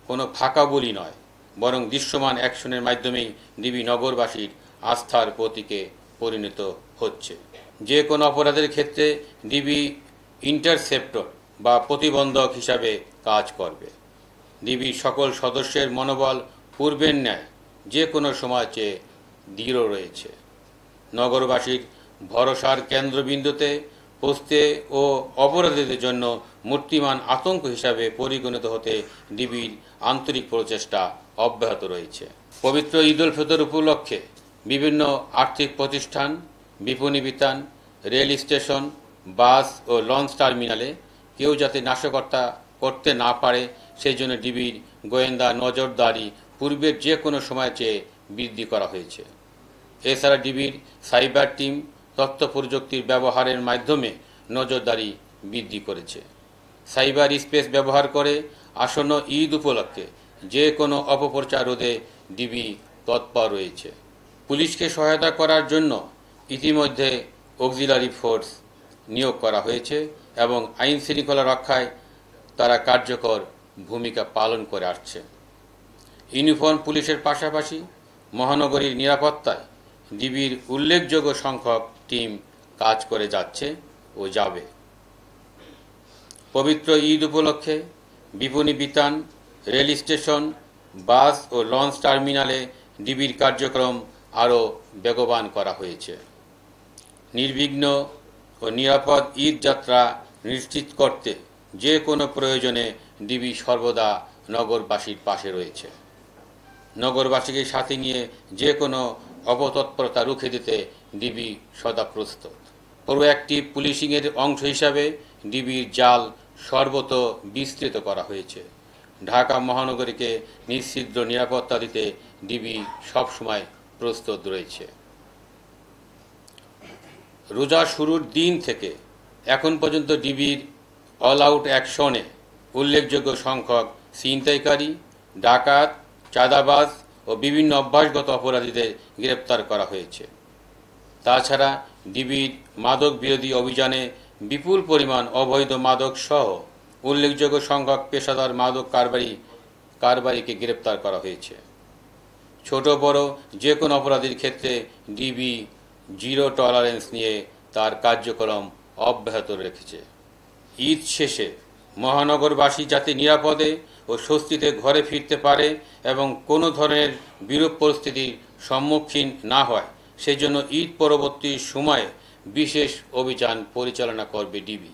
কোনো ফাঁকা বলি নয়, বরং দৃশ্যমান অ্যাকশনের মাধ্যমেই ডিবি নগরবাসীর আস্থার প্রতীকে পরিণত হচ্ছে। যে কোনো অপরাধের ক্ষেত্রে ডিবি ইন্টারসেপ্টর বা প্রতিবন্ধক হিসাবে কাজ করবে। ডিবির সকল সদস্যের মনোবল পূর্বের ন্যায় যে কোনো সময় চেয়ে দৃঢ় রয়েছে। নগরবাসীর ভরসার কেন্দ্রবিন্দুতে পৌঁছতে ও অপরাধীদের জন্য মূর্তিমান আতঙ্ক হিসাবে পরিগণিত হতে ডিবির আন্তরিক প্রচেষ্টা অব্যাহত রয়েছে। পবিত্র ঈদ উল ফিতর উপলক্ষে বিভিন্ন আর্থিক প্রতিষ্ঠান, বিপণী বিতান, রেল স্টেশন, বাস ও লঞ্চ টার্মিনালে কেউ যাতে নাশকতা করতে না পারে সেই জন্য ডিবির গোয়েন্দা নজরদারি পূর্বের যে কোনো সময় চেয়ে বৃদ্ধি করা হয়েছে। এছাড়া ডিবির সাইবার টিম তথ্য প্রযুক্তির ব্যবহারের মাধ্যমে নজরদারি বৃদ্ধি করেছে। সাইবার স্পেস ব্যবহার করে আসন্ন ঈদ উপলক্ষে যে কোনো অপপ্রচার রোধে ডিবি তৎপর রয়েছে। পুলিশকে সহায়তা করার জন্য ইতিমধ্যে অক্সিলারি ফোর্স নিয়োগ করা হয়েছে এবং আইন শৃঙ্খলা রক্ষায় তারা কার্যকর ভূমিকা পালন করে আসছে। ইউনিফর্ম পুলিশের পাশাপাশি মহানগরীর নিরাপত্তায় ডিবির উল্লেখযোগ্য সংখ্যক টিম কাজ করে যাচ্ছে ও যাবে। পবিত্র ঈদ উপলক্ষে বিপণী বিতান, রেল স্টেশন, বাস ও লঞ্চ টার্মিনালে ডিবির কার্যক্রম আরও বেগবান করা হয়েছে। নির্বিঘ্ন ও নিরাপদ ঈদ যাত্রা নিশ্চিত করতে যে কোনো প্রয়োজনে ডিবি সর্বদা নগরবাসীর পাশে রয়েছে। নগরবাসীকে সাথে নিয়ে যে কোনো অপতৎপরতা রুখে দিতে ডিবি সদা প্রস্তুত। প্রোঅ্যাক্টিভ পুলিশিংয়ের অংশ হিসাবে ডিবির জাল সর্বত বিস্তৃত করা হয়েছে। ঢাকা মহানগরীকে নিশ্ছিদ্র নিরাপত্তা দিতে ডিবি সবসময় প্রস্তুত রয়েছে। রোজা শুরুর দিন থেকে এখন পর্যন্ত ডিবির অল আউট অ্যাকশনে উল্লেখযোগ্য সংখ্যক ছিনতাইকারী, ডাকাত, চাঁদাবাজ ও বিভিন্ন অভ্যাসগত অপরাধীদের গ্রেপ্তার করা হয়েছে। তাছাড়া ডিবির মাদক বিরোধী অভিযানে বিপুল পরিমাণ অবৈধ মাদক সহ উল্লেখযোগ্য সংখ্যক পেশাদার মাদক কারবারিকে গ্রেপ্তার করা হয়েছে। ছোট বড় যে কোনো অপরাধীর ক্ষেত্রে ডিবি জিরো টলারেন্স নিয়ে তার কার্যক্রম অব্যাহত রেখেছে। ঈদ শেষে মহানগরবাসী যাতে নিরাপদে ও স্বস্তিতে ঘরে ফিরতে পারে এবং কোনো ধরনের বিরূপ পরিস্থিতির সম্মুখীন না হয় সেজন্য ঈদ পরবর্তী সময়ে বিশেষ অভিযান পরিচালনা করবে ডিবি।